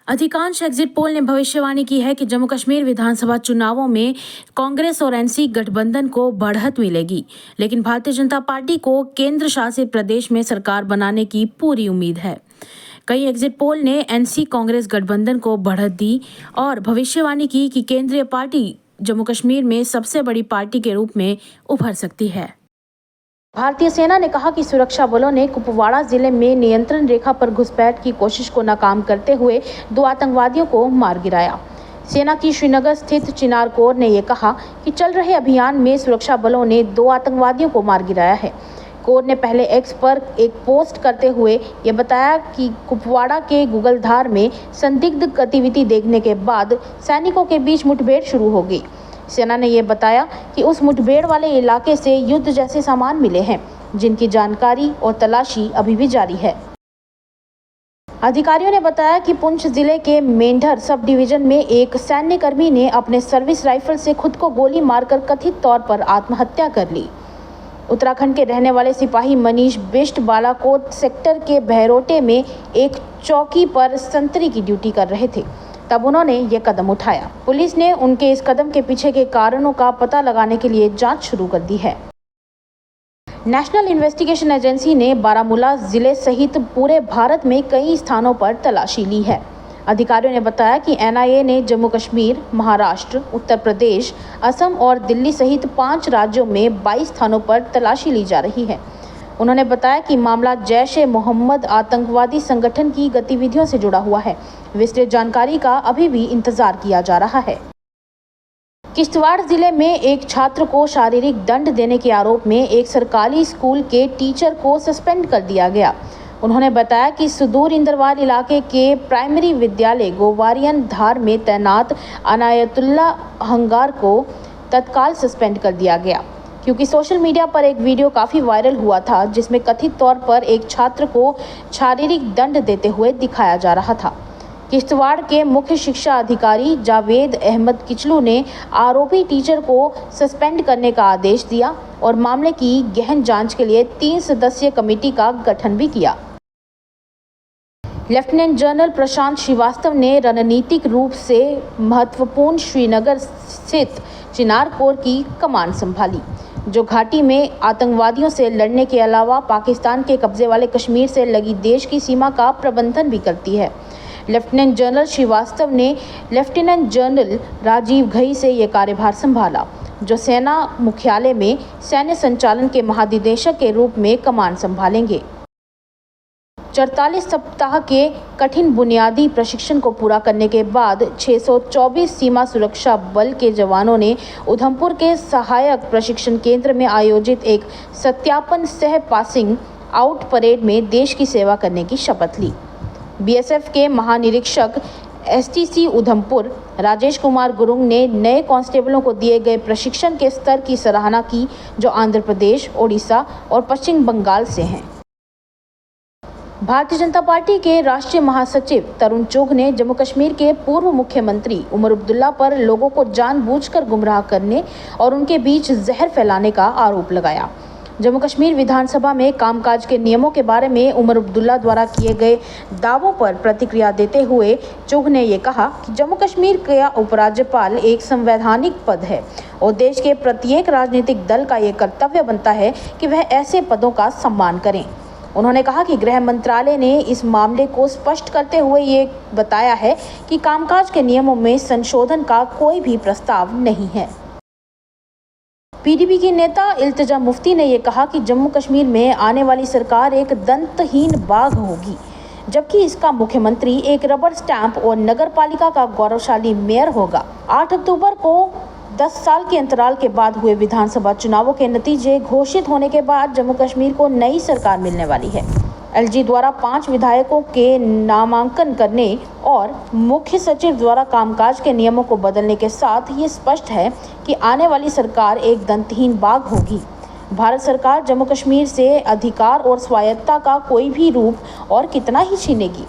अधिकांश exit poll ने भविष्यवाणी की है कि जम्मू कश्मीर विधानसभा चुनावों में कांग्रेस और एनसी गठबंधन को बढ़त मिलेगी, लेकिन भारतीय जनता पार्टी को केंद्र शासित प्रदेश में सरकार बनाने की पूरी उम्मीद है। कई एग्जिट पोल ने एनसी कांग्रेस गठबंधन को बढ़त दी और भविष्यवाणी की कि केंद्रीय पार्टी जम्मू कश्मीर में सबसे बड़ी पार्टी के रूप में उभर सकती है। भारतीय सेना ने कहा कि सुरक्षा बलों ने कुपवाड़ा जिले में नियंत्रण रेखा पर घुसपैठ की कोशिश को नाकाम करते हुए 2 आतंकवादियों को मार गिराया। सेना की श्रीनगर स्थित चिनार कोर ने यह कहा कि चल रहे अभियान में सुरक्षा बलों ने 2 आतंकवादियों को मार गिराया है। कोर ने पहले एक्स पर एक पोस्ट करते हुए ये बताया कि कुपवाड़ा के गुगलधार में संदिग्ध गतिविधि देखने के बाद सैनिकों के बीच मुठभेड़ शुरू हो गई। सेना ने यह बताया कि उस मुठभेड़ वाले इलाके से युद्ध जैसे सामान मिले हैं, जिनकी जानकारी और तलाशी अभी भी जारी है। अधिकारियों ने बताया कि पुंछ जिले के मेंढर सब डिवीजन में एक सैन्यकर्मी ने अपने सर्विस राइफल से खुद को गोली मारकर कथित तौर पर आत्महत्या कर ली। उत्तराखंड के रहने वाले सिपाही मनीष बिष्ट बालाकोट सेक्टर के बहरोटे में एक चौकी पर संतरी की ड्यूटी कर रहे थे, तब उन्होंने ये कदम उठाया। पुलिस ने उनके इस कदम के पीछे के कारणों का पता लगाने के लिए जांच शुरू कर दी है। नेशनल इन्वेस्टिगेशन एजेंसी ने बारामूला जिले सहित पूरे भारत में कई स्थानों पर तलाशी ली है। अधिकारियों ने बताया कि एनआईए ने जम्मू कश्मीर, महाराष्ट्र, उत्तर प्रदेश, असम और दिल्ली सहित 5 राज्यों में 22 स्थानों पर तलाशी ली जा रही है। उन्होंने बताया कि मामला जैश-ए-मोहम्मद आतंकवादी संगठन की गतिविधियों से जुड़ा हुआ है। विस्तृत जानकारी का अभी भी इंतजार किया जा रहा है। किश्तवाड़ जिले में एक छात्र को शारीरिक दंड देने के आरोप में एक सरकारी स्कूल के टीचर को सस्पेंड कर दिया गया। उन्होंने बताया कि सुदूर इंदरवाल इलाके के प्राइमरी विद्यालय गोवारियन धार में तैनात अनायतुल्ला हंगार को तत्काल सस्पेंड कर दिया गया, क्योंकि सोशल मीडिया पर एक वीडियो काफ़ी वायरल हुआ था, जिसमें कथित तौर पर एक छात्र को शारीरिक दंड देते हुए दिखाया जा रहा था। किश्तवाड़ के मुख्य शिक्षा अधिकारी जावेद अहमद किचलू ने आरोपी टीचर को सस्पेंड करने का आदेश दिया और मामले की गहन जांच के लिए 3 सदस्यीय कमेटी का गठन भी किया। लेफ्टिनेंट जनरल प्रशांत श्रीवास्तव ने रणनीतिक रूप से महत्वपूर्ण श्रीनगर स्थित चिनार कोर की कमान संभाली, जो घाटी में आतंकवादियों से लड़ने के अलावा पाकिस्तान के कब्जे वाले कश्मीर से लगी देश की सीमा का प्रबंधन भी करती है। लेफ्टिनेंट जनरल श्रीवास्तव ने लेफ्टिनेंट जनरल राजीव घई से यह कार्यभार संभाला, जो सेना मुख्यालय में सैन्य संचालन के महानिदेशक के रूप में कमान संभालेंगे। 44 सप्ताह के कठिन बुनियादी प्रशिक्षण को पूरा करने के बाद 624 सीमा सुरक्षा बल के जवानों ने उधमपुर के सहायक प्रशिक्षण केंद्र में आयोजित एक सत्यापन सह पासिंग आउट परेड में देश की सेवा करने की शपथ ली। बीएसएफ के महानिरीक्षक एसटीसी उधमपुर राजेश कुमार गुरुंग ने नए कांस्टेबलों को दिए गए प्रशिक्षण के स्तर की सराहना की, जो आंध्र प्रदेश, ओडिशा और पश्चिम बंगाल से हैं। भारतीय जनता पार्टी के राष्ट्रीय महासचिव तरुण चुघ ने जम्मू कश्मीर के पूर्व मुख्यमंत्री उमर अब्दुल्ला पर लोगों को जानबूझकर गुमराह करने और उनके बीच जहर फैलाने का आरोप लगाया। जम्मू कश्मीर विधानसभा में कामकाज के नियमों के बारे में उमर अब्दुल्ला द्वारा किए गए दावों पर प्रतिक्रिया देते हुए चुघ ने यह कहा कि जम्मू कश्मीर का उपराज्यपाल एक संवैधानिक पद है और देश के प्रत्येक राजनीतिक दल का यह कर्तव्य बनता है कि वह ऐसे पदों का सम्मान करें। उन्होंने कहा कि गृह मंत्रालय ने इस मामले को स्पष्ट करते हुए ये बताया है कि कामकाज के नियमों में संशोधन का कोई भी प्रस्ताव नहीं है। पीडीपी की नेता इल्तिजा मुफ्ती ने यह कहा कि जम्मू कश्मीर में आने वाली सरकार एक दंतहीन बाघ होगी, जबकि इसका मुख्यमंत्री एक रबर स्टैंप और नगर पालिका का गौरवशाली मेयर होगा। 8 अक्टूबर को 10 साल के अंतराल के बाद हुए विधानसभा चुनावों के नतीजे घोषित होने के बाद जम्मू कश्मीर को नई सरकार मिलने वाली है। एलजी द्वारा 5 विधायकों के नामांकन करने और मुख्य सचिव द्वारा कामकाज के नियमों को बदलने के साथ ये स्पष्ट है कि आने वाली सरकार एक दंतहीन बाघ होगी। भारत सरकार जम्मू कश्मीर से अधिकार और स्वायत्तता का कोई भी रूप और कितना ही छीनेगी।